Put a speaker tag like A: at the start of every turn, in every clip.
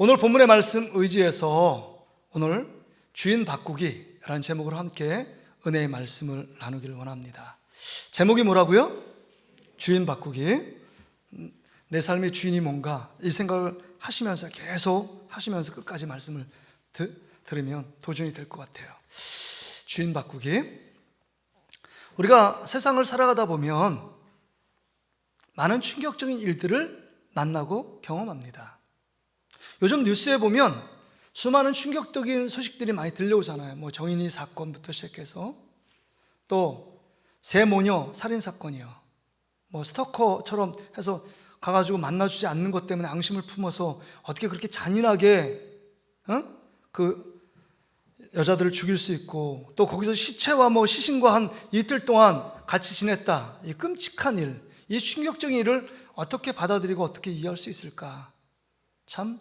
A: 오늘 본문의 말씀 의지해서 오늘 주인 바꾸기라는 제목으로 함께 은혜의 말씀을 나누기를 원합니다. 제목이 뭐라고요? 주인 바꾸기. 내 삶의 주인이 뭔가 이 생각을 하시면서 계속 하시면서 끝까지 말씀을 들으면 도전이 될 것 같아요. 주인 바꾸기. 우리가 세상을 살아가다 보면 많은 충격적인 일들을 만나고 경험합니다. 요즘 뉴스에 보면 수많은 충격적인 소식들이 많이 들려오잖아요. 뭐 정인이 사건부터 시작해서 또 세모녀 살인사건이요, 뭐 스토커처럼 해서 가가지고 만나주지 않는 것 때문에 앙심을 품어서 어떻게 그렇게 잔인하게 그 여자들을 죽일 수 있고, 또 거기서 시체와 뭐 시신과 한 이틀 동안 같이 지냈다. 이 끔찍한 일, 이 충격적인 일을 어떻게 받아들이고 어떻게 이해할 수 있을까? 참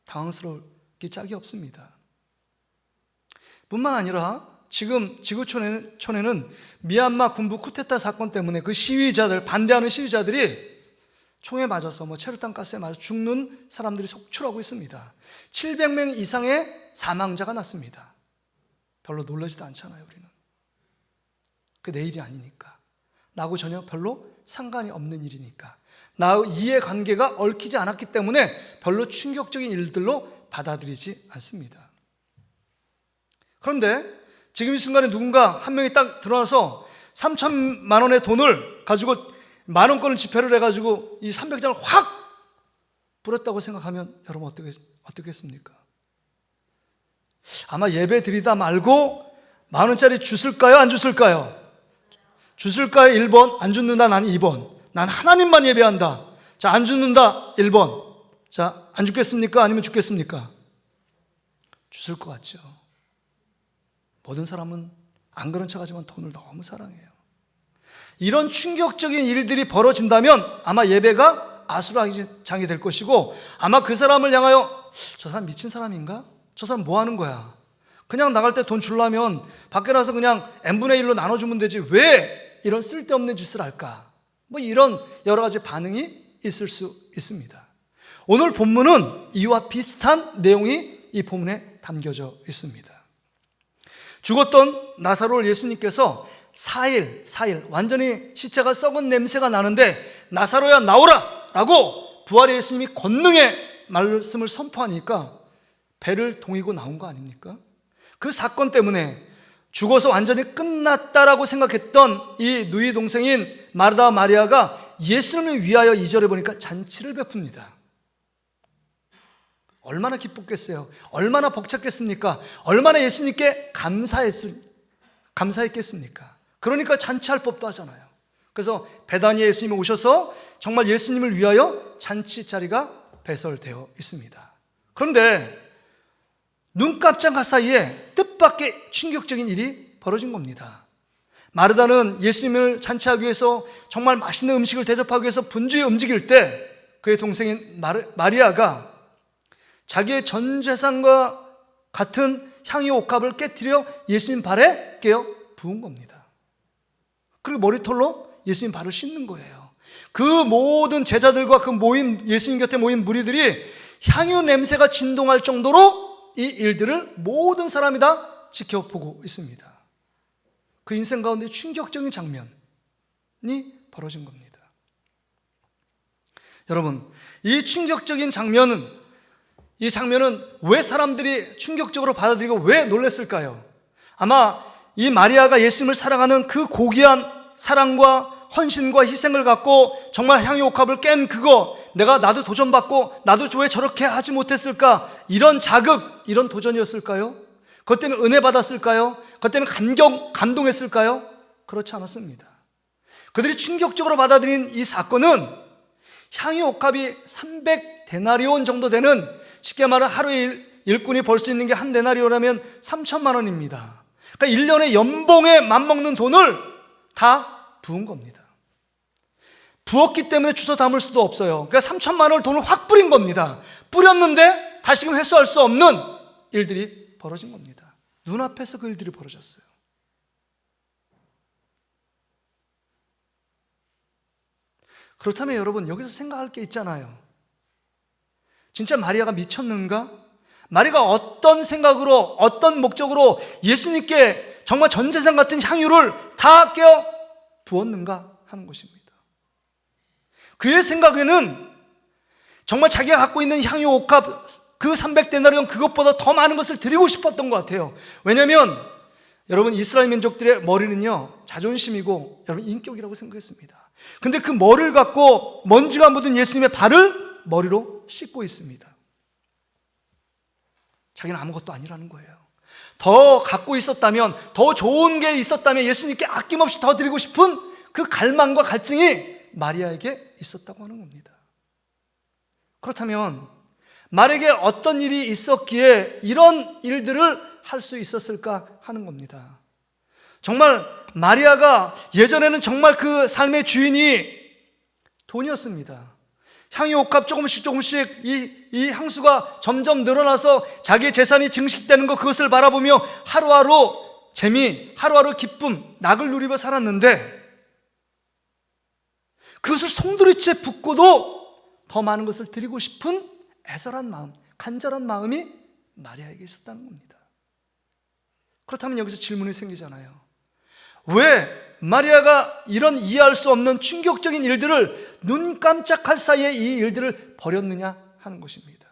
A: 당황스러울 게 짝이 없습니다. 뿐만 아니라 지금 지구촌에는 미얀마 군부 쿠데타 사건 때문에 그 시위자들, 반대하는 시위자들이 총에 맞아서 뭐 체류탄 가스에 맞아 죽는 사람들이 속출하고 있습니다. 700명 이상의 사망자가 났습니다. 별로 놀라지도 않잖아요, 우리는. 그 내 일이 아니니까. 나하고 전혀 별로 상관이 없는 일이니까. 나의 이해관계가 얽히지 않았기 때문에 별로 충격적인 일들로 받아들이지 않습니다. 그런데 지금 이 순간에 누군가 한 명이 딱 들어와서 3천만 원의 돈을 가지고 만 원권을 지폐를 해가지고 이 300장을 확 뿌렸다고 생각하면 여러분 어떻겠습니까? 아마 예배 드리다 말고 만 원짜리 주실까요? 안 주실까요? 주실까요? 1번. 안 죽는다. 나는 2번. 난 하나님만 예배한다. 자, 안 죽는다. 1번. 자, 안 죽겠습니까? 아니면 죽겠습니까? 주실 것 같죠. 모든 사람은 안 그런 척하지만 돈을 너무 사랑해요. 이런 충격적인 일들이 벌어진다면 아마 예배가 아수라장이 될 것이고, 아마 그 사람을 향하여 저 사람 미친 사람인가? 저 사람 뭐 하는 거야? 그냥 나갈 때 돈 주려면 밖에 나서 그냥 n분의 1로 나눠주면 되지 왜 이런 쓸데없는 짓을 할까? 뭐 이런 여러 가지 반응이 있을 수 있습니다. 오늘 본문은 이와 비슷한 내용이 이 본문에 담겨져 있습니다. 죽었던 나사로를 예수님께서 4일 완전히 시체가 썩은 냄새가 나는데 나사로야 나오라! 라고 부활의 예수님이 권능의 말씀을 선포하니까 배를 동이고 나온 거 아닙니까? 그 사건 때문에 죽어서 완전히 끝났다라고 생각했던 이 누이 동생인 마르다 마리아가 예수님을 위하여 2절에 보니까 잔치를 베풉니다. 얼마나 기뻤겠어요? 얼마나 벅찼겠습니까? 얼마나 예수님께 감사했겠습니까? 그러니까 잔치할 법도 하잖아요. 그래서 베다니에 예수님이 오셔서 정말 예수님을 위하여 잔치 자리가 배설되어 있습니다. 그런데 눈 깜짝할 사이에 뜻밖의 충격적인 일이 벌어진 겁니다. 마르다는 예수님을 잔치하기 위해서 정말 맛있는 음식을 대접하기 위해서 분주히 움직일 때 그의 동생인 마리아가 자기의 전 재산과 같은 향유 옥합을 깨트려 예수님 발에 깨어 부은 겁니다. 그리고 머리털로 예수님 발을 씻는 거예요. 그 모든 제자들과 그 예수님 곁에 모인 무리들이 향유 냄새가 진동할 정도로 이 일들을 모든 사람이 다 지켜보고 있습니다. 그 인생 가운데 충격적인 장면이 벌어진 겁니다. 여러분, 이 충격적인 장면은 왜 사람들이 충격적으로 받아들이고 왜 놀랐을까요? 아마 이 마리아가 예수님을 사랑하는 그 고귀한 사랑과 헌신과 희생을 갖고 정말 향유 옥합을 깬 그거, 나도 도전받고 나도 왜 저렇게 하지 못했을까? 이런 자극, 이런 도전이었을까요? 그것 때문에 은혜 받았을까요? 그것 때문에 감동했을까요? 그렇지 않았습니다. 그들이 충격적으로 받아들인 이 사건은 향유 옥합이 300데나리온 정도 되는, 쉽게 말해 하루에 일꾼이 벌 수 있는 게 한 데나리온이라면 3천만 원입니다. 그러니까 1년의 연봉에 맞먹는 돈을 다 부은 겁니다. 부었기 때문에 주워 담을 수도 없어요. 그러니까 3천만 원을 돈을 확 뿌린 겁니다. 뿌렸는데 다시금 회수할 수 없는 일들이 벌어진 겁니다. 눈앞에서 그 일들이 벌어졌어요. 그렇다면 여러분, 여기서 생각할 게 있잖아요. 진짜 마리아가 미쳤는가? 마리아가 어떤 생각으로, 어떤 목적으로 예수님께 정말 전재산 같은 향유를 다 깨어 부었는가 하는 것입니다. 그의 생각에는 정말 자기가 갖고 있는 향유 옥합 그 300데나리온 그것보다 더 많은 것을 드리고 싶었던 것 같아요. 왜냐하면 여러분, 이스라엘 민족들의 머리는요, 자존심이고 여러분 인격이라고 생각했습니다. 근데 그 머리를 갖고 먼지가 묻은 예수님의 발을 머리로 씻고 있습니다. 자기는 아무것도 아니라는 거예요. 더 갖고 있었다면, 더 좋은 게 있었다면 예수님께 아낌없이 더 드리고 싶은 그 갈망과 갈증이 마리아에게 있었다고 하는 겁니다. 그렇다면 마리아에게 어떤 일이 있었기에 이런 일들을 할 수 있었을까 하는 겁니다. 정말 마리아가 예전에는 정말 그 삶의 주인이 돈이었습니다. 향유 옥합 조금씩 이 향수가 점점 늘어나서 자기의 재산이 증식되는 것, 그것을 바라보며 하루하루 재미, 하루하루 기쁨, 낙을 누리며 살았는데 그것을 송두리째 붓고도 더 많은 것을 드리고 싶은 애절한 마음, 간절한 마음이 마리아에게 있었다는 겁니다. 그렇다면 여기서 질문이 생기잖아요. 왜 마리아가 이런 이해할 수 없는 충격적인 일들을 눈 깜짝할 사이에 이 일들을 벌였느냐 하는 것입니다.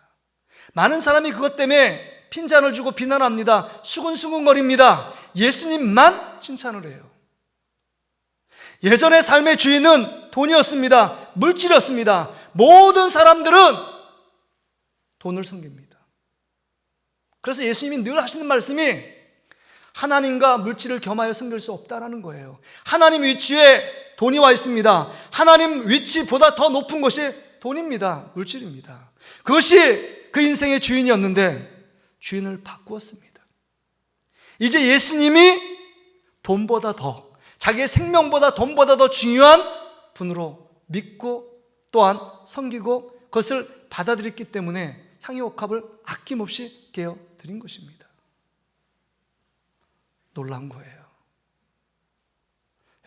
A: 많은 사람이 그것 때문에 핀잔을 주고 비난합니다. 수근수근거립니다. 예수님만 칭찬을 해요. 예전의 삶의 주인은 돈이었습니다. 물질이었습니다. 모든 사람들은 돈을 섬깁니다. 그래서 예수님이 늘 하시는 말씀이 하나님과 물질을 겸하여 섬길 수 없다라는 거예요. 하나님 위치에 돈이 와 있습니다. 하나님 위치보다 더 높은 것이 돈입니다. 물질입니다. 그것이 그 인생의 주인이었는데 주인을 바꾸었습니다. 이제 예수님이 돈보다 더, 자기의 생명보다 돈보다 더 중요한 분으로 믿고 또한 섬기고 그것을 받아들였기 때문에 향유 옥합을 아낌없이 깨어 드린 것입니다. 놀라운 거예요.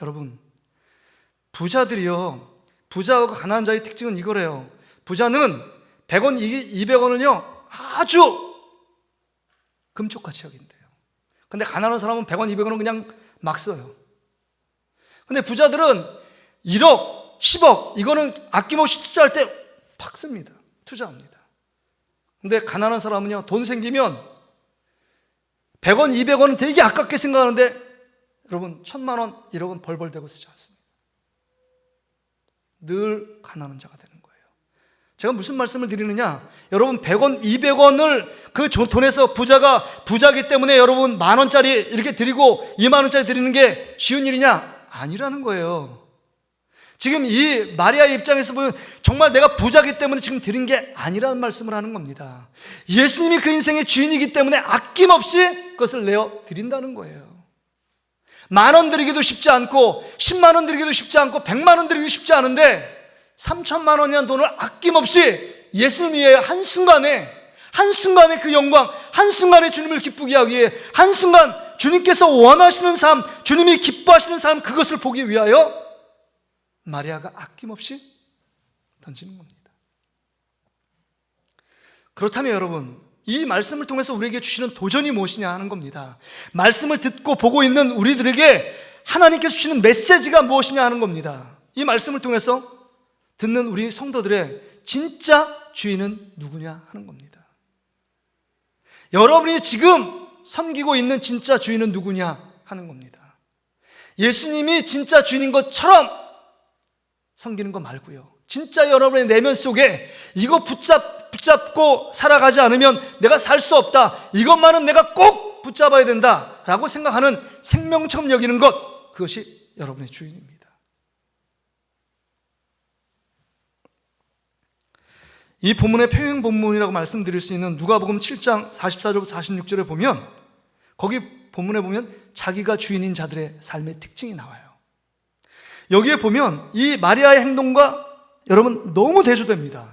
A: 여러분, 부자들이요, 부자와 가난한 자의 특징은 이거래요. 부자는 100원, 200원을요 아주 금쪽같이 여긴대요. 근데 가난한 사람은 100원, 200원은 그냥 막 써요. 근데 부자들은 1억, 10억 이거는 아낌없이 투자할 때 팍 씁니다. 투자합니다. 근데 가난한 사람은요, 돈 생기면 100원, 200원은 되게 아깝게 생각하는데 여러분 1000만 원, 1억은 벌벌대고 쓰지 않습니다. 늘 가난한 자가 되는 거예요. 제가 무슨 말씀을 드리느냐, 여러분 100원, 200원을 그 돈에서 부자가 부자기 때문에 여러분 10,000원짜리 이렇게 드리고 20,000원짜리 드리는 게 쉬운 일이냐? 아니라는 거예요. 지금 이 마리아의 입장에서 보면 정말 내가 부자기 때문에 지금 드린 게 아니라는 말씀을 하는 겁니다. 예수님이 그 인생의 주인이기 때문에 아낌없이 그것을 내어 드린다는 거예요. 10,000원 드리기도 쉽지 않고 100,000원 드리기도 쉽지 않고 1,000,000원 드리기도 쉽지 않은데 3,000,000 원이라는 돈을 아낌없이 예수님 위해 한순간에 그 영광, 한순간에 주님을 기쁘게 하기 위해, 한순간 주님께서 원하시는 삶, 주님이 기뻐하시는 삶, 그것을 보기 위하여 마리아가 아낌없이 던지는 겁니다. 그렇다면 여러분, 이 말씀을 통해서 우리에게 주시는 도전이 무엇이냐 하는 겁니다. 말씀을 듣고 보고 있는 우리들에게 하나님께서 주시는 메시지가 무엇이냐 하는 겁니다. 이 말씀을 통해서 듣는 우리 성도들의 진짜 주인은 누구냐 하는 겁니다. 여러분이 지금 섬기고 있는 진짜 주인은 누구냐 하는 겁니다. 예수님이 진짜 주인인 것처럼 섬기는 거 말고요, 진짜 여러분의 내면 속에 이거 붙잡고 살아가지 않으면 내가 살 수 없다, 이것만은 내가 꼭 붙잡아야 된다 라고 생각하는 생명처럼 여기는 것, 그것이 여러분의 주인입니다. 이 본문의 평행 본문이라고 말씀드릴 수 있는 누가복음 7장 44절부터 46절에 보면, 거기 본문에 보면 자기가 주인인 자들의 삶의 특징이 나와요. 여기에 보면 이 마리아의 행동과 여러분 너무 대조됩니다.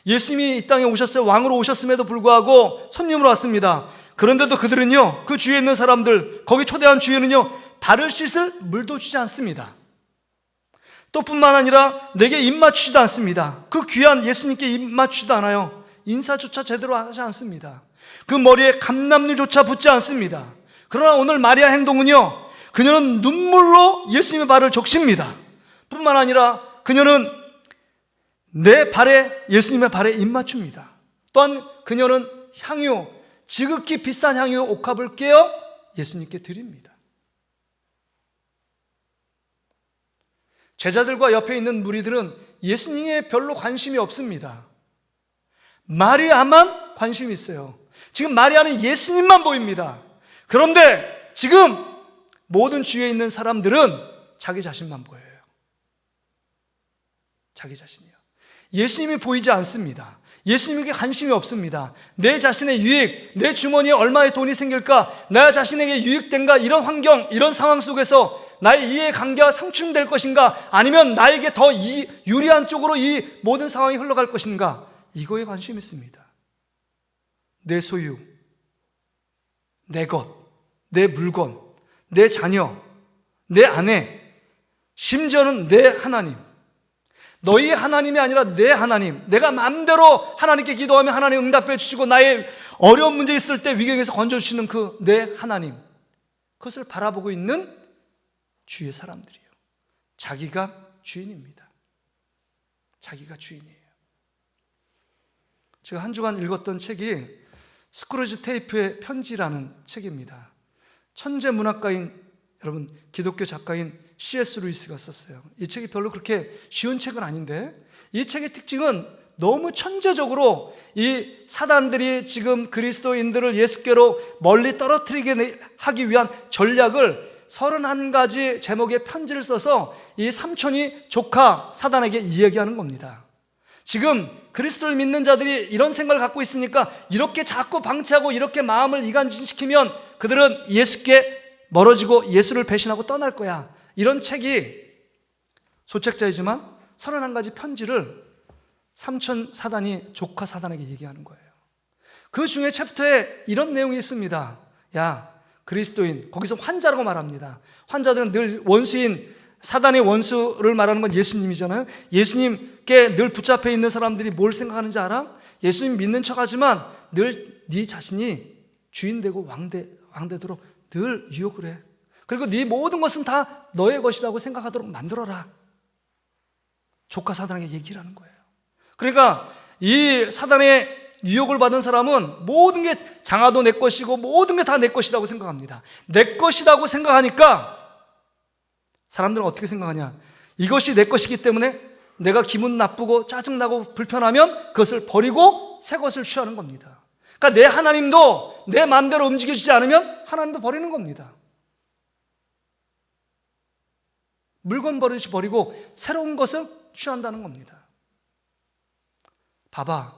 A: 예수님이 이 땅에 오셨어요. 왕으로 오셨음에도 불구하고 손님으로 왔습니다. 그런데도 그들은요, 그 주위에 있는 사람들, 거기 초대한 주인은요, 발을 씻을 물도 주지 않습니다. 또 뿐만 아니라 내게 입 맞추지도 않습니다. 그 귀한 예수님께 입 맞추지도 않아요. 인사조차 제대로 하지 않습니다. 그 머리에 감람류조차 붙지 않습니다. 그러나 오늘 마리아 행동은요, 그녀는 눈물로 예수님의 발을 적십니다. 뿐만 아니라 그녀는 내 발에, 예수님의 발에 입 맞춥니다. 또한 그녀는 향유, 지극히 비싼 향유 옥합을 깨어 예수님께 드립니다. 제자들과 옆에 있는 무리들은 예수님에 별로 관심이 없습니다. 마리아만 관심이 있어요. 지금 마리아는 예수님만 보입니다. 그런데 지금 모든 주위에 있는 사람들은 자기 자신만 보여요. 자기 자신이요. 예수님이 보이지 않습니다. 예수님에게 관심이 없습니다. 내 자신의 유익, 내 주머니에 얼마의 돈이 생길까, 나 자신에게 유익된가, 이런 환경, 이런 상황 속에서 나의 이해관계가 상충될 것인가, 아니면 나에게 더 유리한 쪽으로 이 모든 상황이 흘러갈 것인가, 이거에 관심이 있습니다. 내 소유, 내 것, 내 물건, 내 자녀, 내 아내, 심지어는 내 하나님, 너희 하나님이 아니라 내 하나님, 내가 마음대로 하나님께 기도하면 하나님 응답해 주시고 나의 어려운 문제 있을 때 위경에서 건져주시는 그 내 하나님, 그것을 바라보고 있는 주위의 사람들이에요. 자기가 주인입니다. 자기가 주인이에요. 제가 한 주간 읽었던 책이 스크루지 테이프의 편지라는 책입니다. 천재 문학가인, 여러분, 기독교 작가인 C.S. 루이스가 썼어요. 이 책이 별로 그렇게 쉬운 책은 아닌데, 이 책의 특징은 너무 천재적으로 이 사단들이 지금 그리스도인들을 예수께로 멀리 떨어뜨리게 하기 위한 전략을 31가지 제목의 편지를 써서 이 삼촌이 조카 사단에게 이야기하는 겁니다. 지금 그리스도를 믿는 자들이 이런 생각을 갖고 있으니까 이렇게 자꾸 방치하고 이렇게 마음을 이간질시키면 그들은 예수께 멀어지고 예수를 배신하고 떠날 거야. 이런 책이 소책자이지만 31가지 편지를 삼촌 사단이 조카 사단에게 얘기하는 거예요. 그 중에 챕터에 이런 내용이 있습니다. 야, 그리스도인, 거기서 환자라고 말합니다. 환자들은 늘 원수인, 사단의 원수를 말하는 건 예수님이잖아요. 예수님께 늘 붙잡혀 있는 사람들이 뭘 생각하는지 알아? 예수님 믿는 척하지만 늘 네 자신이 주인 되고 왕 되도록 늘 유혹을 해. 그리고 네 모든 것은 다 너의 것이라고 생각하도록 만들어라. 조카 사단에게 얘기를 하는 거예요. 그러니까 이 사단의 유혹을 받은 사람은 모든 게 장화도 내 것이고 모든 게 다 내 것이라고 생각합니다. 내 것이라고 생각하니까 사람들은 어떻게 생각하냐? 이것이 내 것이기 때문에 내가 기분 나쁘고 짜증나고 불편하면 그것을 버리고 새 것을 취하는 겁니다. 그러니까 내 하나님도 내 마음대로 움직여지지 않으면 하나님도 버리는 겁니다. 물건 버릇이 버리고 새로운 것을 취한다는 겁니다. 봐봐,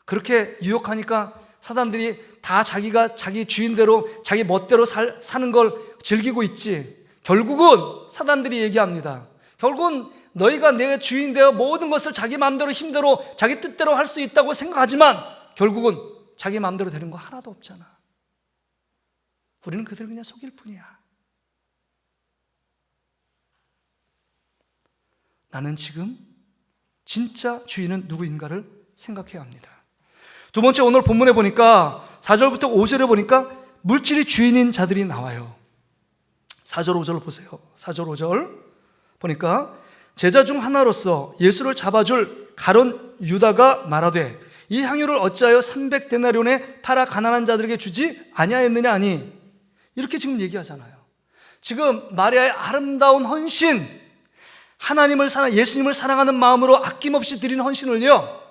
A: 그렇게 유혹하니까 사단들이 다 자기가 자기 주인대로 자기 멋대로 사는 걸 즐기고 있지. 결국은 사단들이 얘기합니다. 결국은 너희가 내 주인 되어 모든 것을 자기 마음대로 힘대로 자기 뜻대로 할 수 있다고 생각하지만 결국은 자기 마음대로 되는 거 하나도 없잖아. 우리는 그들 그냥 속일 뿐이야. 나는 지금 진짜 주인은 누구인가를 생각해야 합니다. 두 번째, 오늘 본문에 보니까 4절부터 5절에 보니까 물질이 주인인 자들이 나와요. 4절 5절 보세요. 4절 5절 보니까 제자 중 하나로서 예수를 잡아줄 가룟 유다가 말하되 이 향유를 어찌하여 300데나리온에 팔아 가난한 자들에게 주지 아니하였느냐 하니, 이렇게 지금 얘기하잖아요. 지금 마리아의 아름다운 헌신, 하나님을 예수님을 사랑하는 마음으로 아낌없이 드린 헌신을요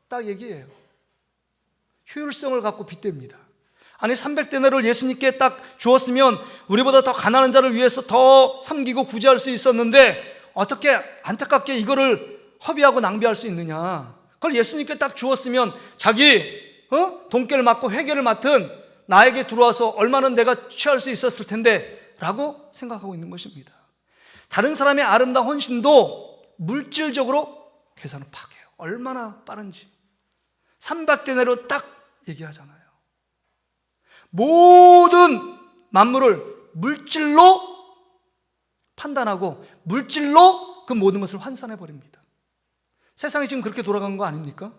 A: 딱 얘기해요. 효율성을 갖고 빗댑니다. 아니 300데나리온을 예수님께 딱 주었으면 우리보다 더 가난한 자를 위해서 더 섬기고 구제할 수 있었는데 어떻게 안타깝게 이거를 허비하고 낭비할 수 있느냐. 그걸 예수님께 딱 주었으면 자기 돈깨를 맡고 회계를 맡은 나에게 들어와서 얼마는 내가 취할 수 있었을 텐데 라고 생각하고 있는 것입니다. 다른 사람의 아름다운 헌신도 물질적으로 계산을 파괴해요. 얼마나 빠른지 300데나리온 딱 얘기하잖아요. 모든 만물을 물질로 판단하고 물질로 그 모든 것을 환산해 버립니다. 세상이 지금 그렇게 돌아간 거 아닙니까?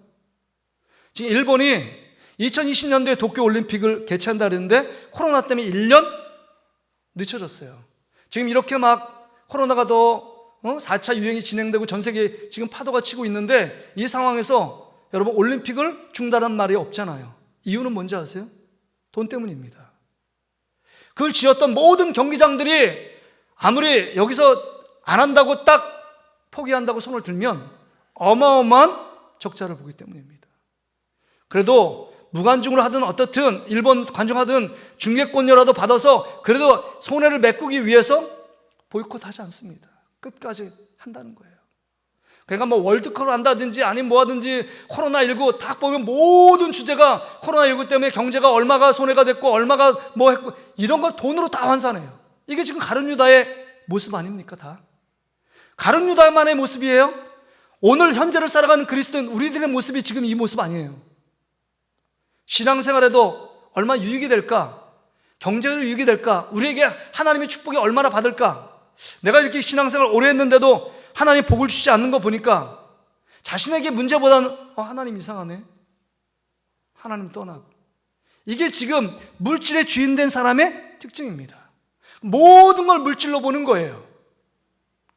A: 지금 일본이 2020년도에 도쿄 올림픽을 개최한다 그랬는데 코로나 때문에 1년 늦춰졌어요. 지금 이렇게 막 코로나가 더 4차 유행이 진행되고 전 세계에 지금 파도가 치고 있는데 이 상황에서 여러분 올림픽을 중단한 말이 없잖아요. 이유는 뭔지 아세요? 돈 때문입니다. 그걸 지었던 모든 경기장들이 아무리 여기서 안 한다고 딱 포기한다고 손을 들면 어마어마한 적자를 보기 때문입니다. 그래도 무관중으로 하든 어떻든 일본 관중하든 중계권료라도 받아서 그래도 손해를 메꾸기 위해서 보이콧하지 않습니다. 끝까지 한다는 거예요. 그러니까 뭐 월드컵을 한다든지 아니면 뭐 하든지 코로나19 딱 보면 모든 주제가 코로나19 때문에 경제가 얼마가 손해가 됐고 얼마가 뭐 했고 이런 거 돈으로 다 환산해요. 이게 지금 가룟 유다의 모습 아닙니까? 다 가룟 유다만의 모습이에요. 오늘 현재를 살아가는 그리스도인 우리들의 모습이 지금 이 모습 아니에요. 신앙생활에도 얼마나 유익이 될까? 경제로 유익이 될까? 우리에게 하나님의 축복이 얼마나 받을까? 내가 이렇게 신앙생활 오래 했는데도 하나님 복을 주지 않는 거 보니까 자신에게 문제보다는 하나님 이상하네. 하나님 떠나고. 이게 지금 물질의 주인 된 사람의 특징입니다. 모든 걸 물질로 보는 거예요.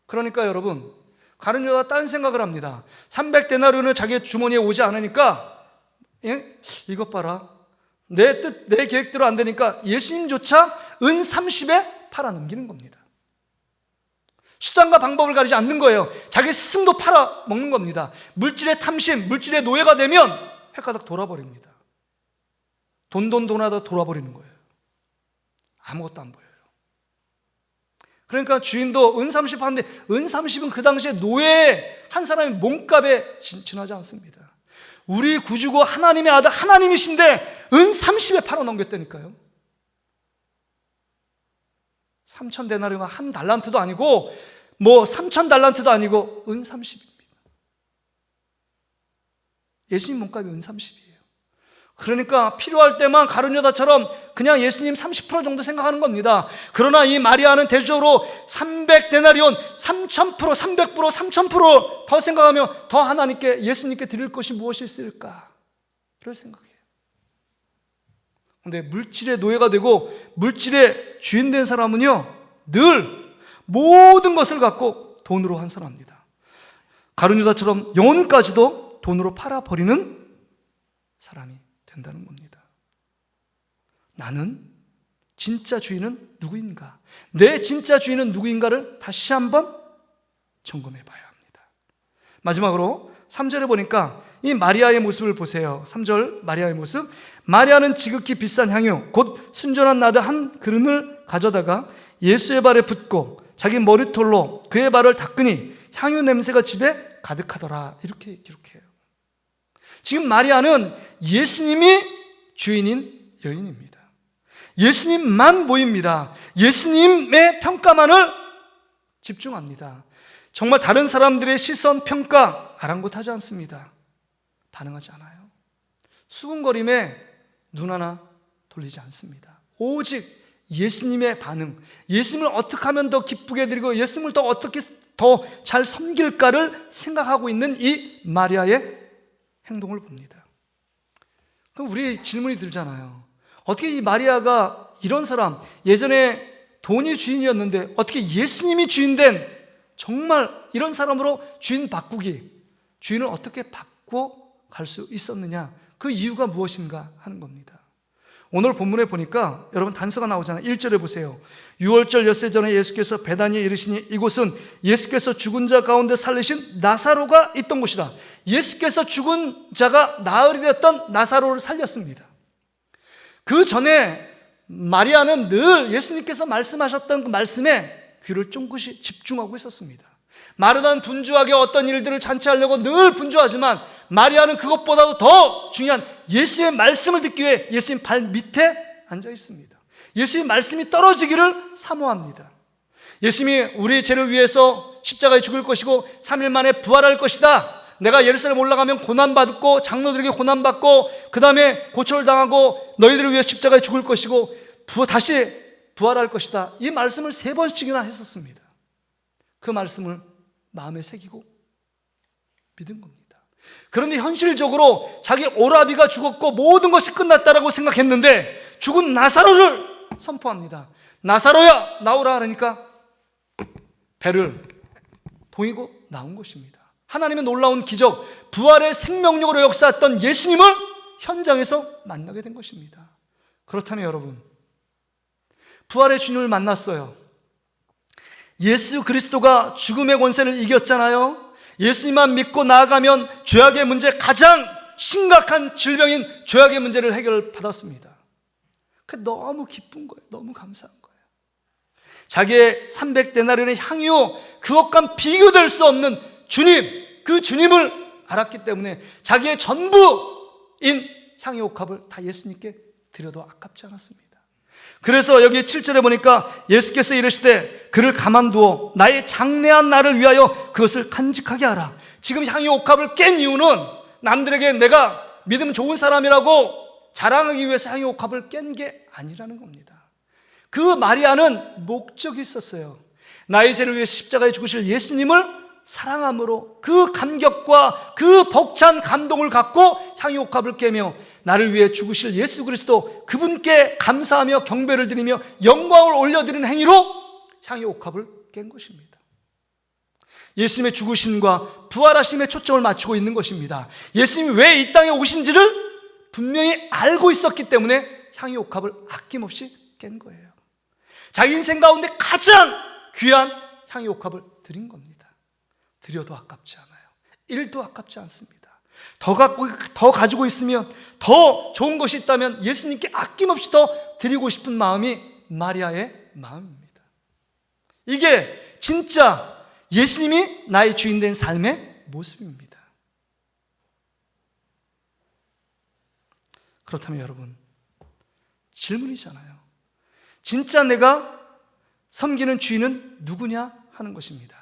A: 그러니까 여러분 가룟 유다가 딴 생각을 합니다. 300데나리온은 자기 주머니에 오지 않으니까 이것 봐라. 내 뜻, 내 계획대로 안 되니까 예수님조차 은 30에 팔아넘기는 겁니다. 수단과 방법을 가리지 않는 거예요. 자기 스승도 팔아먹는 겁니다. 물질의 탐심, 물질의 노예가 되면 헷가닥 돌아버립니다. 돈하다 돌아버리는 거예요. 아무것도 안 보여요. 그러니까 주인도 은 30 하는데 은 30은 그 당시에 노예 한 사람의 몸값에 지나지 않습니다. 우리 구주고 하나님의 아들 하나님이신데 은 30에 팔아넘겼다니까요. 3,000데나리온 한 달란트도 아니고 뭐 3,000달란트도 아니고 은 30입니다. 예수님 몸값이 은 30이에요. 그러니까 필요할 때만 가룟 유다처럼 그냥 예수님 30% 정도 생각하는 겁니다. 그러나 이 마리아는 대조로 300데나리온 3,000%, 300%, 3,000% 더 생각하며 더 하나님께 예수님께 드릴 것이 무엇이 있을까? 그럴 생각해요. 근데 물질의 노예가 되고 물질의 주인 된 사람은요 늘 모든 것을 갖고 돈으로 환산합니다. 가룟 유다처럼 영혼까지도 돈으로 팔아버리는 사람이 된다는 겁니다. 나는 진짜 주인은 누구인가? 내 진짜 주인은 누구인가를 다시 한번 점검해 봐야 합니다. 마지막으로 3절에 보니까 이 마리아의 모습을 보세요. 3절 마리아의 모습. 마리아는 지극히 비싼 향유 곧 순전한 나드 한 그릇을 가져다가 예수의 발에 붓고 자기 머리털로 그의 발을 닦으니 향유 냄새가 집에 가득하더라. 이렇게 기록해요. 지금 마리아는 예수님이 주인인 여인입니다. 예수님만 보입니다. 예수님의 평가만을 집중합니다. 정말 다른 사람들의 시선, 평가 아랑곳하지 않습니다. 반응하지 않아요. 수군거림에 눈 하나 돌리지 않습니다. 오직 예수님의 반응, 예수님을 어떻게 하면 더 기쁘게 드리고 예수님을 더 어떻게 더 잘 섬길까를 생각하고 있는 이 마리아의 행동을 봅니다. 그럼 우리 질문이 들잖아요. 어떻게 이 마리아가 이런 사람, 예전에 돈이 주인이었는데 어떻게 예수님이 주인된 정말 이런 사람으로 주인 바꾸기, 주인을 어떻게 바꿔 갈 수 있었느냐? 그 이유가 무엇인가 하는 겁니다. 오늘 본문에 보니까 여러분 단서가 나오잖아요. 1절에 보세요. 6월절 엿새 전에 예수께서 베다니에 이르시니 이곳은 예수께서 죽은 자 가운데 살리신 나사로가 있던 곳이다. 예수께서 죽은 자가 나흘이 되었던 나사로를 살렸습니다. 그 전에 마리아는 늘 예수님께서 말씀하셨던 그 말씀에 귀를 쫑긋이 집중하고 있었습니다. 마르다는 분주하게 어떤 일들을 잔치하려고 늘 분주하지만 마리아는 그것보다도 더 중요한 예수의 말씀을 듣기 위해 예수님 발 밑에 앉아 있습니다. 예수의 말씀이 떨어지기를 사모합니다. 예수님이 우리의 죄를 위해서 십자가에 죽을 것이고 3일 만에 부활할 것이다. 내가 예루살렘 올라가면 고난받고 장로들에게 고난받고 그 다음에 고초를 당하고 너희들을 위해 십자가에 죽을 것이고 다시 부활할 것이다. 이 말씀을 3번씩이나 했었습니다. 그 말씀을 마음에 새기고 믿은 겁니다. 그런데 현실적으로 자기 오라비가 죽었고 모든 것이 끝났다라고 생각했는데 죽은 나사로를 선포합니다. 나사로야 나오라 하니까 배를 동이고 나온 것입니다. 하나님의 놀라운 기적, 부활의 생명력으로 역사했던 예수님을 현장에서 만나게 된 것입니다. 그렇다면 여러분, 부활의 주님을 만났어요. 예수 그리스도가 죽음의 권세를 이겼잖아요. 예수님만 믿고 나아가면 죄악의 문제, 가장 심각한 질병인 죄악의 문제를 해결받았습니다. 너무 기쁜 거예요. 너무 감사한 거예요. 자기의 300데나리온의 향유, 그것과 비교될 수 없는 주님, 그 주님을 알았기 때문에 자기의 전부인 향유 옥합을 다 예수님께 드려도 아깝지 않았습니다. 그래서 여기 7절에 보니까 예수께서 이르시되 그를 가만두어 나의 장래한 날을 위하여 그것을 간직하게 하라. 지금 향유 옥합을 깬 이유는 남들에게 내가 믿음 좋은 사람이라고 자랑하기 위해서 향유 옥합을 깬 게 아니라는 겁니다. 그 마리아는 목적이 있었어요. 나의 죄를 위해 십자가에 죽으실 예수님을 사랑함으로 그 감격과 그 벅찬 감동을 갖고 향유 옥합을 깨며 나를 위해 죽으실 예수 그리스도, 그분께 감사하며 경배를 드리며 영광을 올려드리는 행위로 향유 옥합을 깬 것입니다. 예수님의 죽으심과 부활하심에 초점을 맞추고 있는 것입니다. 예수님이 왜 이 땅에 오신지를 분명히 알고 있었기 때문에 향유 옥합을 아낌없이 깬 거예요. 자기 인생 가운데 가장 귀한 향유 옥합을 드린 겁니다. 드려도 아깝지 않아요. 1도 아깝지 않습니다. 더 가지고 있으면, 더 좋은 것이 있다면 예수님께 아낌없이 더 드리고 싶은 마음이 마리아의 마음입니다. 이게 진짜 예수님이 나의 주인 된 삶의 모습입니다. 그렇다면 여러분, 질문이잖아요. 진짜 내가 섬기는 주인은 누구냐 하는 것입니다.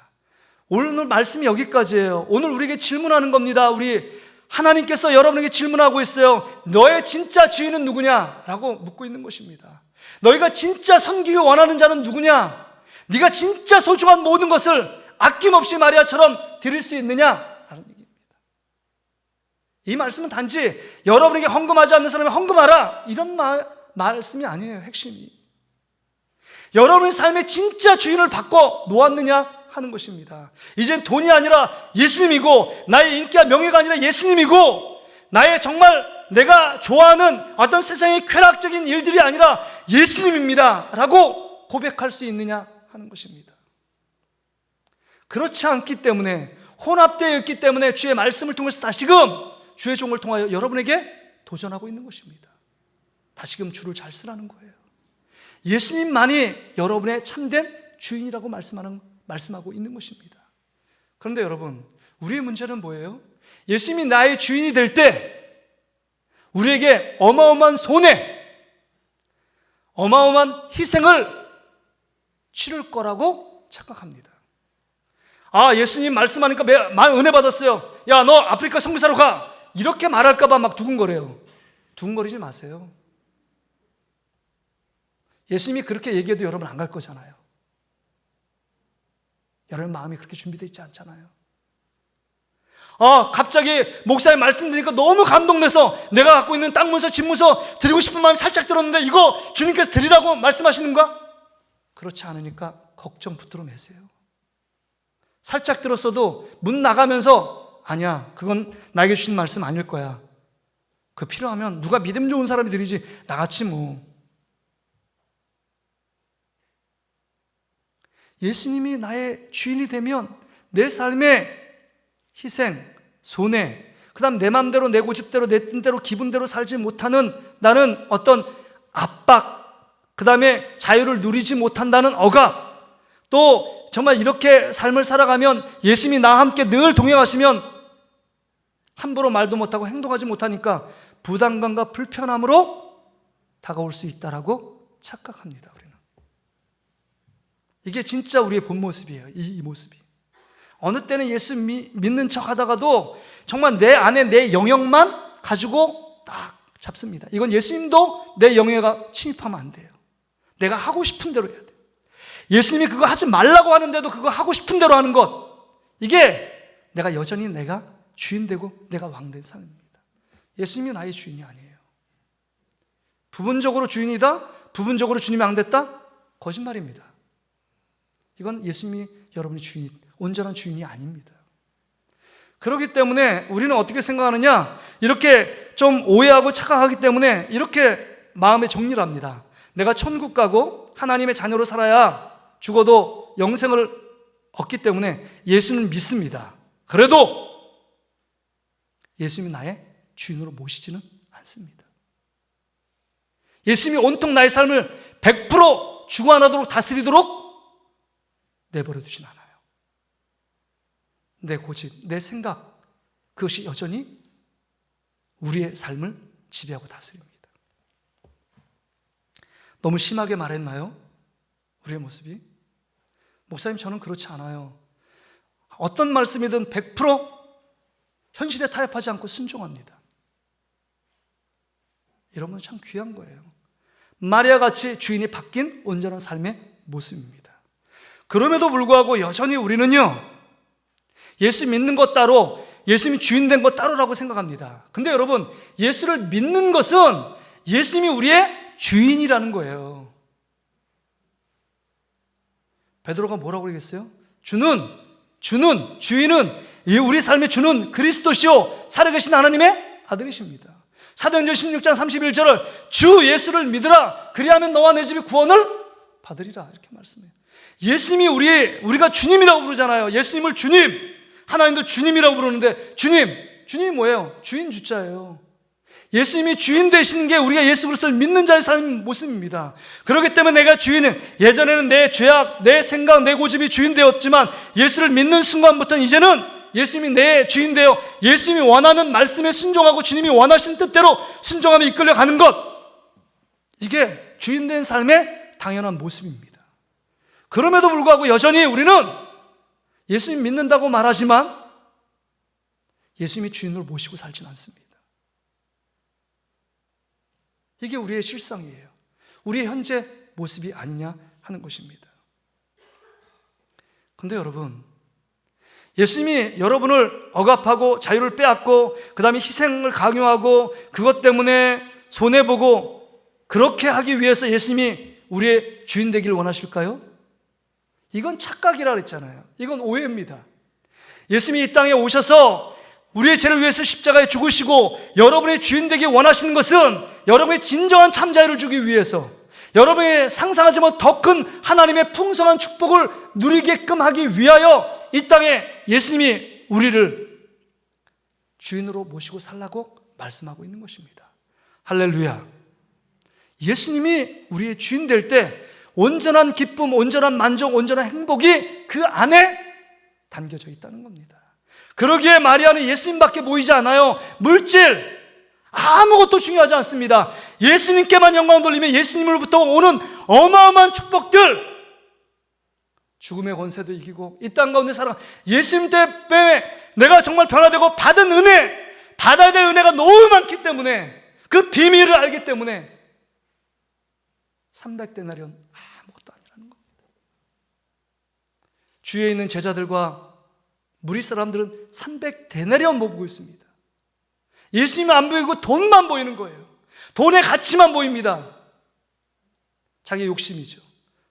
A: 오늘 말씀이 여기까지예요. 오늘 우리에게 질문하는 겁니다. 우리 하나님께서 여러분에게 질문하고 있어요. 너의 진짜 주인은 누구냐? 라고 묻고 있는 것입니다. 너희가 진짜 섬기기 원하는 자는 누구냐? 네가 진짜 소중한 모든 것을 아낌없이 마리아처럼 드릴 수 있느냐? 라는 얘기입니다. 이 말씀은 단지 여러분에게 헌금하지 않는 사람이 헌금하라, 이런 말씀이 아니에요. 핵심이 여러분의 삶의 진짜 주인을 바꿔 놓았느냐 하는 것입니다. 이젠 돈이 아니라 예수님이고, 나의 인기와 명예가 아니라 예수님이고, 나의 정말 내가 좋아하는 어떤 세상의 쾌락적인 일들이 아니라 예수님입니다 라고 고백할 수 있느냐 하는 것입니다. 그렇지 않기 때문에, 혼합되어 있기 때문에 주의 말씀을 통해서 다시금 주의 종을 통하여 여러분에게 도전하고 있는 것입니다. 다시금 주를 잘 쓰라는 거예요. 예수님만이 여러분의 참된 주인이라고 말씀하고 있는 것입니다. 그런데 여러분, 우리의 문제는 뭐예요? 예수님이 나의 주인이 될 때 우리에게 어마어마한 손해, 어마어마한 희생을 치를 거라고 착각합니다. 아, 예수님 말씀하니까 은혜 받았어요. 야, 너 아프리카 선교사로 가. 이렇게 말할까 봐 막 두근거려요. 두근거리지 마세요. 예수님이 그렇게 얘기해도 여러분 안 갈 거잖아요. 여러분 마음이 그렇게 준비되어 있지 않잖아요. 갑자기 목사님 말씀 드리니까 너무 감동돼서 내가 갖고 있는 땅 문서, 집 문서 드리고 싶은 마음이 살짝 들었는데 이거 주님께서 드리라고 말씀하시는가? 그렇지 않으니까 걱정 붙들어 매세요. 살짝 들었어도 문 나가면서 아니야, 그건 나에게 주신 말씀 아닐 거야. 그 필요하면 누가 믿음 좋은 사람이 드리지 나같이 뭐. 예수님이 나의 주인이 되면 내 삶의 희생, 손해, 그 다음 내 마음대로, 내 고집대로, 내 뜻대로, 기분대로 살지 못하는 나는 어떤 압박, 그 다음에 자유를 누리지 못한다는 억압, 또 정말 이렇게 삶을 살아가면 예수님이 나와 함께 늘 동행하시면 함부로 말도 못하고 행동하지 못하니까 부담감과 불편함으로 다가올 수 있다라고 착각합니다. 우리는 이게 진짜 우리의 본 모습이에요. 이 모습이 어느 때는 예수 믿는 척 하다가도 정말 내 안에 내 영역만 가지고 딱 잡습니다. 이건 예수님도 내 영역에 침입하면 안 돼요. 내가 하고 싶은 대로 해야 돼요. 예수님이 그거 하지 말라고 하는데도 그거 하고 싶은 대로 하는 것, 이게 내가 여전히 내가 주인 되고 내가 왕 된 삶입니다. 예수님이 나의 주인이 아니에요. 부분적으로 주인이다? 부분적으로 주님이 왕 됐다? 거짓말입니다. 이건 예수님이 여러분의 주인, 온전한 주인이 아닙니다. 그렇기 때문에 우리는 어떻게 생각하느냐, 이렇게 좀 오해하고 착각하기 때문에 이렇게 마음에 정리를 합니다. 내가 천국 가고 하나님의 자녀로 살아야 죽어도 영생을 얻기 때문에 예수는 믿습니다. 그래도 예수님이 나의 주인으로 모시지는 않습니다. 예수님이 온통 나의 삶을 100% 주관하도록 다스리도록 내버려 두진 않아요. 내 고집, 내 생각, 그것이 여전히 우리의 삶을 지배하고 다스립니다. 너무 심하게 말했나요? 우리의 모습이? 목사님, 저는 그렇지 않아요. 어떤 말씀이든 100% 현실에 타협하지 않고 순종합니다. 이런 건 참 귀한 거예요. 마리아 같이 주인이 바뀐 온전한 삶의 모습입니다. 그럼에도 불구하고 여전히 우리는요, 예수 믿는 것 따로, 예수님이 주인 된 것 따로라고 생각합니다. 근데 여러분, 예수를 믿는 것은 예수님이 우리의 주인이라는 거예요. 베드로가 뭐라고 그러겠어요? 주인은, 우리 삶의 주는 그리스도시요 살아계신 하나님의 아들이십니다. 사도행전 16장 31절을 주 예수를 믿으라, 그리하면 너와 내 집이 구원을 받으리라, 이렇게 말씀해요. 예수님이 우리가 주님이라고 부르잖아요. 예수님을 주님, 하나님도 주님이라고 부르는데 주님이 뭐예요? 주인 주자예요. 예수님이 주인 되시는 게 우리가 예수 그리스도를 믿는 자의 삶의 모습입니다. 그렇기 때문에 내가 주인은, 예전에는 내 죄악, 내 생각, 내 고집이 주인 되었지만 예수를 믿는 순간부터는 이제는 예수님이 내 주인 되어 예수님이 원하는 말씀에 순종하고 주님이 원하신 뜻대로 순종하며 이끌려가는 것, 이게 주인 된 삶의 당연한 모습입니다. 그럼에도 불구하고 여전히 우리는 예수님 믿는다고 말하지만 예수님이 주인으로 모시고 살진 않습니다. 이게 우리의 실상이에요. 우리의 현재 모습이 아니냐 하는 것입니다. 그런데 여러분, 예수님이 여러분을 억압하고 자유를 빼앗고 그 다음에 희생을 강요하고 그것 때문에 손해보고 그렇게 하기 위해서 예수님이 우리의 주인 되기를 원하실까요? 이건 착각이라 그랬잖아요. 이건 오해입니다. 예수님이 이 땅에 오셔서 우리의 죄를 위해서 십자가에 죽으시고 여러분의 주인 되기 원하시는 것은 여러분의 진정한 참 자유를 주기 위해서, 여러분이 상상하지 못한 더 큰 하나님의 풍성한 축복을 누리게끔 하기 위하여 이 땅에 예수님이 우리를 주인으로 모시고 살라고 말씀하고 있는 것입니다. 할렐루야. 예수님이 우리의 주인 될 때 온전한 기쁨, 온전한 만족, 온전한 행복이 그 안에 담겨져 있다는 겁니다. 그러기에 마리아는 예수님밖에 보이지 않아요. 물질, 아무것도 중요하지 않습니다. 예수님께만 영광을 돌리면 예수님으로부터 오는 어마어마한 축복들, 죽음의 권세도 이기고 이 땅 가운데 살아 예수님 때문에 내가 정말 변화되고 받은 은혜, 받아야 될 은혜가 너무 많기 때문에, 그 비밀을 알기 때문에 300데나리온 아무것도 아니라는 겁니다. 주위에 있는 제자들과 무리 사람들은 300데나리온 못 보고 있습니다. 예수님은 안 보이고 돈만 보이는 거예요. 돈의 가치만 보입니다. 자기 욕심이죠.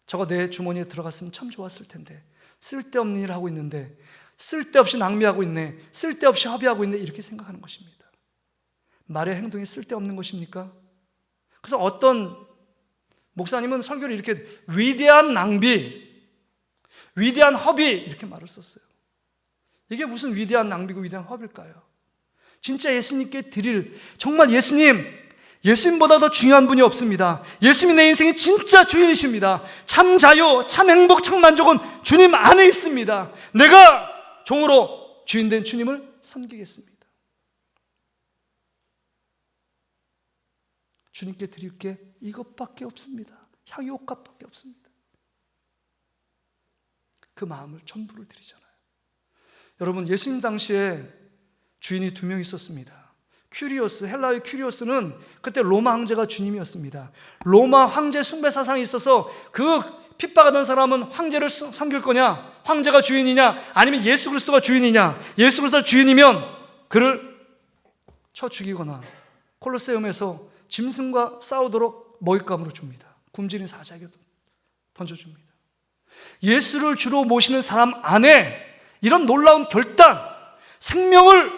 A: 저거 내 주머니에 들어갔으면 참 좋았을 텐데, 쓸데없는 일을 하고 있는데, 쓸데없이 낭비하고 있네, 쓸데없이 허비하고 있네, 이렇게 생각하는 것입니다. 말의 행동이 쓸데없는 것입니까? 그래서 어떤 목사님은 설교를 이렇게 위대한 낭비, 위대한 허비 이렇게 말을 썼어요. 이게 무슨 위대한 낭비고 위대한 허비일까요? 진짜 예수님께 드릴, 정말 예수님보다 더 중요한 분이 없습니다. 예수님이 내 인생의 진짜 주인이십니다. 참 자유, 참 행복, 참 만족은 주님 안에 있습니다. 내가 종으로 주인된 주님을 섬기겠습니다. 주님께 드릴 게 이것밖에 없습니다. 향유 옷값밖에 없습니다. 그 마음을 전부를 드리잖아요. 여러분, 예수님 당시에 주인이 2명 있었습니다. 큐리오스, 헬라의 큐리오스는 그때 로마 황제가 주님이었습니다. 로마 황제 숭배 사상이 있어서 그 핍박하던 사람은 황제를 섬길 거냐, 황제가 주인이냐, 아니면 예수 그리스도가 주인이냐. 예수 그리스도가 주인이면 그를 쳐 죽이거나 콜로세움에서 짐승과 싸우도록 먹잇감으로 줍니다. 굶주린 사자에게 던져줍니다. 예수를 주로 모시는 사람 안에 이런 놀라운 결단, 생명을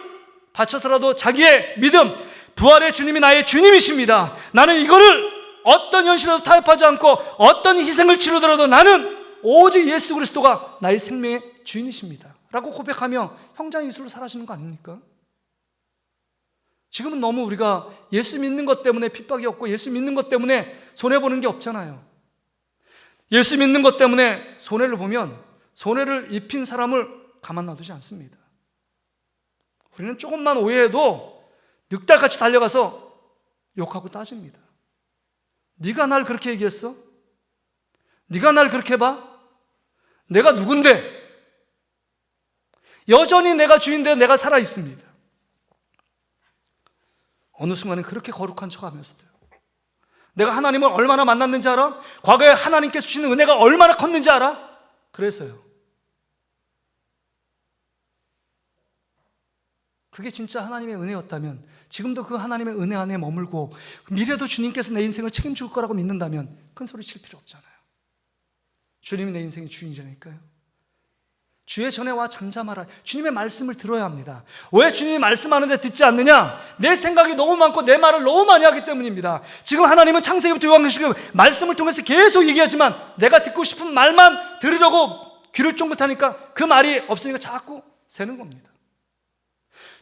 A: 바쳐서라도 자기의 믿음, 부활의 주님이 나의 주님이십니다. 나는 이거를 어떤 현실에도 타협하지 않고 어떤 희생을 치르더라도 나는 오직 예수 그리스도가 나의 생명의 주인이십니다 라고 고백하며 형장 이슬로 사라지는 거 아닙니까? 지금은 너무 우리가 예수 믿는 것 때문에 핍박이 없고 예수 믿는 것 때문에 손해보는 게 없잖아요. 예수 믿는 것 때문에 손해를 보면 손해를 입힌 사람을 가만 놔두지 않습니다. 우리는 조금만 오해해도 늑달같이 달려가서 욕하고 따집니다. 네가 날 그렇게 얘기했어? 네가 날 그렇게 봐? 내가 누군데? 여전히 내가 주인데 내가 살아있습니다. 어느 순간은 그렇게 거룩한 척하면서도요, 내가 하나님을 얼마나 만났는지 알아? 과거에 하나님께서 주시는 은혜가 얼마나 컸는지 알아? 그래서요, 그게 진짜 하나님의 은혜였다면, 지금도 그 하나님의 은혜 안에 머물고 미래도 주님께서 내 인생을 책임질 거라고 믿는다면 큰 소리 칠 필요 없잖아요. 주님이 내 인생의 주인이니까요. 주의 전에 와 잠잠하라. 주님의 말씀을 들어야 합니다. 왜 주님이 말씀하는데 듣지 않느냐? 내 생각이 너무 많고 내 말을 너무 많이 하기 때문입니다. 지금 하나님은 창세기부터 요한계시록 말씀을 통해서 계속 얘기하지만 내가 듣고 싶은 말만 들으려고 귀를 쫑긋하니까 그 말이 없으니까 자꾸 새는 겁니다.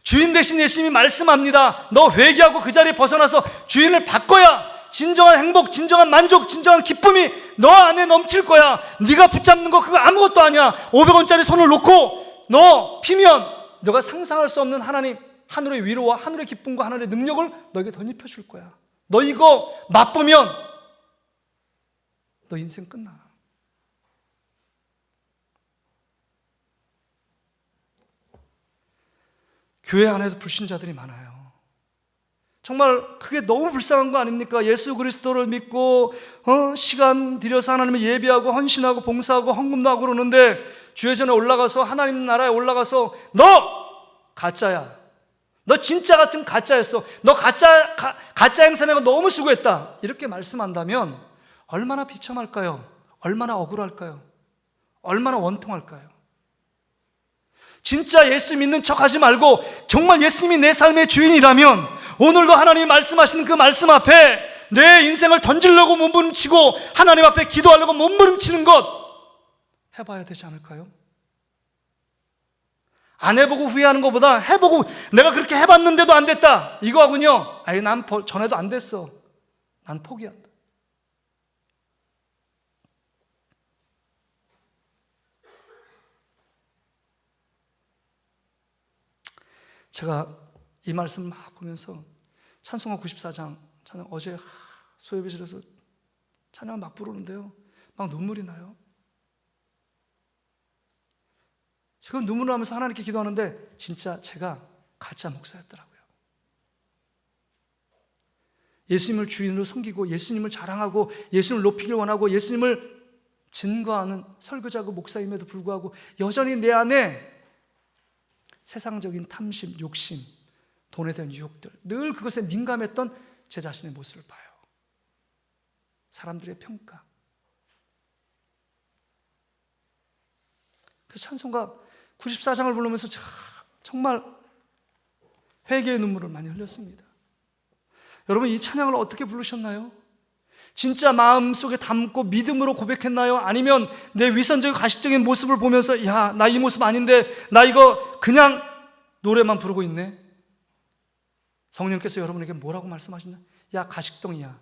A: 주인 대신 예수님이 말씀합니다. 너 회개하고 그 자리에 벗어나서 주인을 바꿔야 진정한 행복, 진정한 만족, 진정한 기쁨이 너 안에 넘칠 거야. 네가 붙잡는 거 그거 아무것도 아니야. 500원짜리 손을 놓고 너 피면 너가 상상할 수 없는 하나님, 하늘의 위로와 하늘의 기쁨과 하늘의 능력을 너에게 덧입혀 줄 거야. 너 이거 맛보면 너 인생 끝나. 교회 안에도 불신자들이 많아요. 정말 그게 너무 불쌍한 거 아닙니까? 예수 그리스도를 믿고 시간 들여서 하나님을 예배하고 헌신하고 봉사하고 헌금도 하고 그러는데 주의 전에 올라가서 하나님 나라에 올라가서 너 가짜야. 너 진짜 같은 가짜였어. 너 가짜 행사내가 너무 수고했다. 이렇게 말씀한다면 얼마나 비참할까요? 얼마나 억울할까요? 얼마나 원통할까요? 진짜 예수 믿는 척 하지 말고 정말 예수님이 내 삶의 주인이라면 오늘도 하나님이 말씀하시는 그 말씀 앞에 내 인생을 던지려고 몸부림치고 하나님 앞에 기도하려고 몸부림치는 것 해봐야 되지 않을까요? 안 해보고 후회하는 것보다 해보고 내가 그렇게 해봤는데도 안 됐다 이거하군요. 아니 난 전에도 안 됐어. 난 포기한다. 제가 이 말씀 막 보면서 찬송가 94장 찬양 어제 소예배실에서 찬양을 막 부르는데요, 막 눈물이 나요. 지금 눈물을 하면서 하나님께 기도하는데 진짜 제가 가짜 목사였더라고요. 예수님을 주인으로 섬기고 예수님을 자랑하고 예수님을 높이길 원하고 예수님을 증거하는 설교자고 목사임에도 불구하고 여전히 내 안에 세상적인 탐심, 욕심, 돈에 대한 유혹들, 늘 그것에 민감했던 제 자신의 모습을 봐요. 사람들의 평가. 그래서 찬송가 94장을 부르면서 정말 회개의 눈물을 많이 흘렸습니다. 여러분 이 찬양을 어떻게 부르셨나요? 진짜 마음속에 담고 믿음으로 고백했나요? 아니면 내 위선적인 가식적인 모습을 보면서 야, 나 이 모습 아닌데 나 이거 그냥 노래만 부르고 있네. 성령께서 여러분에게 뭐라고 말씀하시나? 야 가식덩이야,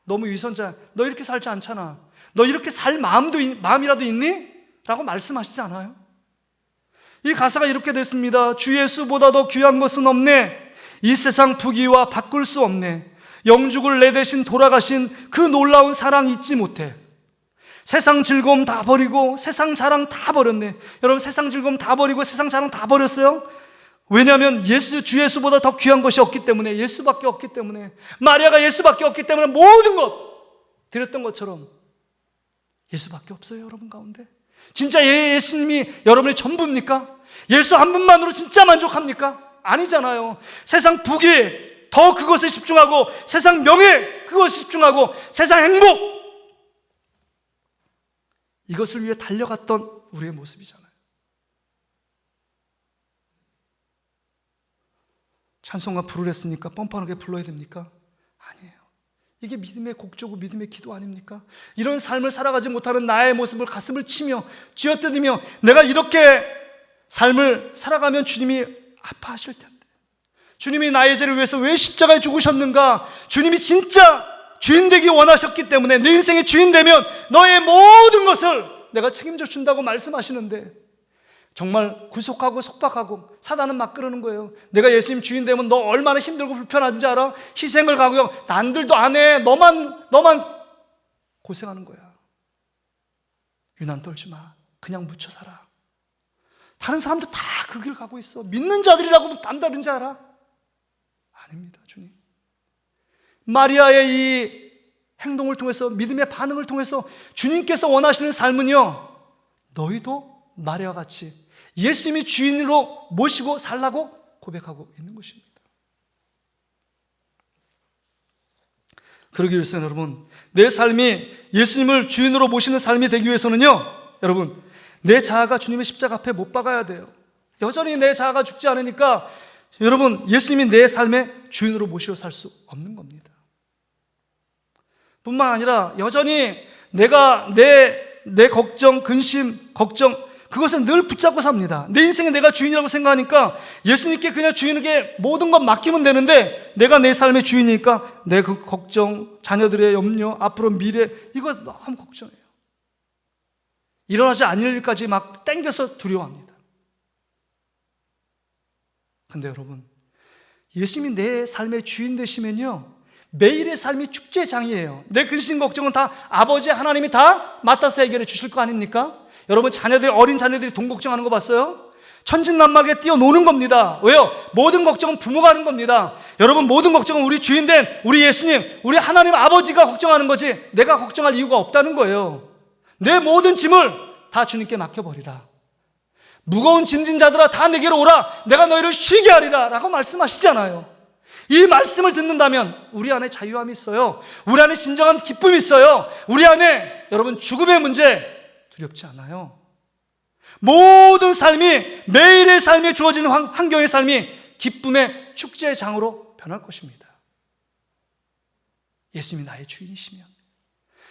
A: 너무 위선자, 너 이렇게 살지 않잖아. 너 이렇게 살 마음이라도 있니? 라고 말씀하시지 않아요? 이 가사가 이렇게 됐습니다. 주 예수보다 더 귀한 것은 없네. 이 세상 부귀와 바꿀 수 없네. 영죽을 내 대신 돌아가신 그 놀라운 사랑 잊지 못해. 세상 즐거움 다 버리고 세상 자랑 다 버렸네. 여러분 세상 즐거움 다 버리고 세상 자랑 다 버렸어요? 왜냐하면 주 예수보다 더 귀한 것이 없기 때문에, 예수밖에 없기 때문에, 마리아가 예수밖에 없기 때문에 모든 것 드렸던 것처럼 예수밖에 없어요. 여러분 가운데 진짜 예수님이 여러분의 전부입니까? 예수 한 분만으로 진짜 만족합니까? 아니잖아요. 세상 부귀 더 그것에 집중하고, 세상 명예 그것에 집중하고, 세상 행복 이것을 위해 달려갔던 우리의 모습이잖아요. 찬송가 부르랬으니까 뻔뻔하게 불러야 됩니까? 아니에요. 이게 믿음의 곡조고 믿음의 기도 아닙니까? 이런 삶을 살아가지 못하는 나의 모습을 가슴을 치며 쥐어뜯으며, 내가 이렇게 삶을 살아가면 주님이 아파하실 텐데, 주님이 나의 죄를 위해서 왜 십자가에 죽으셨는가? 주님이 진짜 주인 되기 원하셨기 때문에 내 인생의 주인 되면 너의 모든 것을 내가 책임져 준다고 말씀하시는데, 정말 구속하고 속박하고 사단은 막 그러는 거예요. 내가 예수님 주인 되면 너 얼마나 힘들고 불편한지 알아? 희생을 가고요. 남들도 안 해. 너만 고생하는 거야. 유난 떨지 마. 그냥 묻혀 살아. 다른 사람도 다 그 길 가고 있어. 믿는 자들이라고 남다른지 알아? 아닙니다, 주님. 마리아의 이 행동을 통해서, 믿음의 반응을 통해서 주님께서 원하시는 삶은요, 너희도 마리아와 같이 예수님이 주인으로 모시고 살라고 고백하고 있는 것입니다. 그러기 위해서는 여러분, 내 삶이 예수님을 주인으로 모시는 삶이 되기 위해서는요, 여러분, 내 자아가 주님의 십자가 앞에 못 박아야 돼요. 여전히 내 자아가 죽지 않으니까 여러분, 예수님이 내 삶의 주인으로 모시고 살 수 없는 겁니다. 뿐만 아니라 여전히 내가 내 걱정, 근심, 걱정, 그것은 늘 붙잡고 삽니다. 내 인생에 내가 주인이라고 생각하니까 예수님께 그냥 주인에게 모든 것 맡기면 되는데, 내가 내 삶의 주인이니까 내 그 걱정, 자녀들의 염려, 앞으로 미래, 이거 너무 걱정해요. 일어나지 않을 일까지 막 땡겨서 두려워합니다. 근데 여러분, 예수님이 내 삶의 주인 되시면요, 매일의 삶이 축제장이에요. 내 근심 걱정은 다 아버지 하나님이 다 맡아서 해결해 주실 거 아닙니까? 여러분, 어린 자녀들이 돈 걱정하는 거 봤어요? 천진난만하게 뛰어노는 겁니다. 왜요? 모든 걱정은 부모가 하는 겁니다. 여러분, 모든 걱정은 우리 주인된 우리 예수님, 우리 하나님 아버지가 걱정하는 거지 내가 걱정할 이유가 없다는 거예요. 내 모든 짐을 다 주님께 맡겨버리라. 무거운 짐진 자들아 다 내게로 오라. 내가 너희를 쉬게 하리라 라고 말씀하시잖아요. 이 말씀을 듣는다면 우리 안에 자유함이 있어요. 우리 안에 진정한 기쁨이 있어요. 우리 안에 여러분, 죽음의 문제 두렵지 않아요. 모든 삶이, 매일의 삶에 주어지는 환경의 삶이 기쁨의 축제의 장으로 변할 것입니다. 예수님이 나의 주인이시면.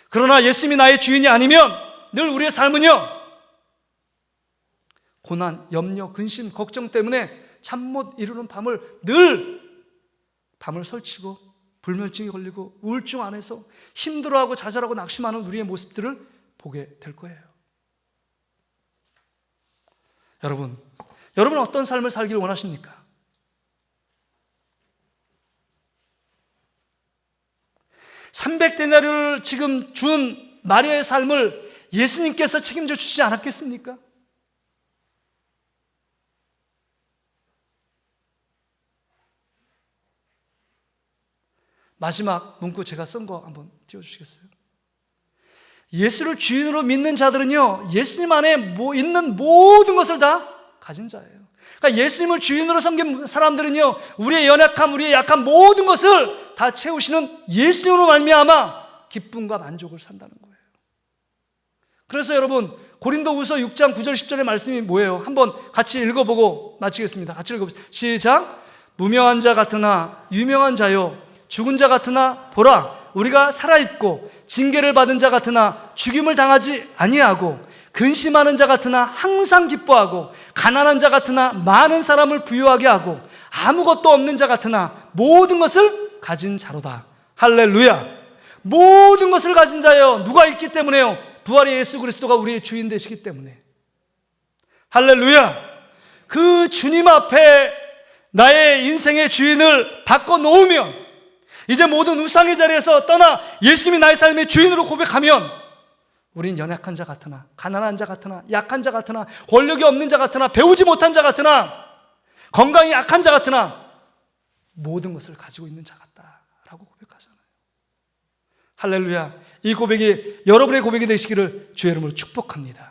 A: 그러나 예수님이 나의 주인이 아니면 늘 우리의 삶은요, 고난, 염려, 근심, 걱정 때문에 잠 못 이루는 밤을 설치고 불면증이 걸리고 우울증 안에서 힘들어하고 좌절하고 낙심하는 우리의 모습들을 보게 될 거예요. 여러분은 어떤 삶을 살기를 원하십니까? $300데나리온을 지금 준 마리아의 삶을 예수님께서 책임져 주시지 않았겠습니까? 마지막 문구 제가 쓴 거 한번 띄워주시겠어요? 예수를 주인으로 믿는 자들은요, 예수님 안에 있는 모든 것을 다 가진 자예요. 그러니까 예수님을 주인으로 섬긴 사람들은요, 우리의 연약함, 우리의 약한 모든 것을 다 채우시는 예수님으로 말미암아 기쁨과 만족을 산다는 거예요. 그래서 여러분, 고린도후서 6장 9절 10절의 말씀이 뭐예요? 한번 같이 읽어보고 마치겠습니다. 같이 읽어보세요. 시작. 무명한 자 같으나 유명한 자요, 죽은 자 같으나 보라, 우리가 살아있고 징계를 받은 자 같으나 죽임을 당하지 아니하고, 근심하는 자 같으나 항상 기뻐하고, 가난한 자 같으나 많은 사람을 부유하게 하고, 아무것도 없는 자 같으나 모든 것을 가진 자로다. 할렐루야. 모든 것을 가진 자예요. 누가 있기 때문에요? 부활의 예수 그리스도가 우리의 주인 되시기 때문에. 할렐루야. 그 주님 앞에 나의 인생의 주인을 바꿔놓으면, 이제 모든 우상의 자리에서 떠나 예수님이 나의 삶의 주인으로 고백하면, 우린 연약한 자 같으나, 가난한 자 같으나, 약한 자 같으나, 권력이 없는 자 같으나, 배우지 못한 자 같으나, 건강이 약한 자 같으나 모든 것을 가지고 있는 자 같다라고 고백하잖아요. 할렐루야. 이 고백이 여러분의 고백이 되시기를 주의 이름으로 축복합니다.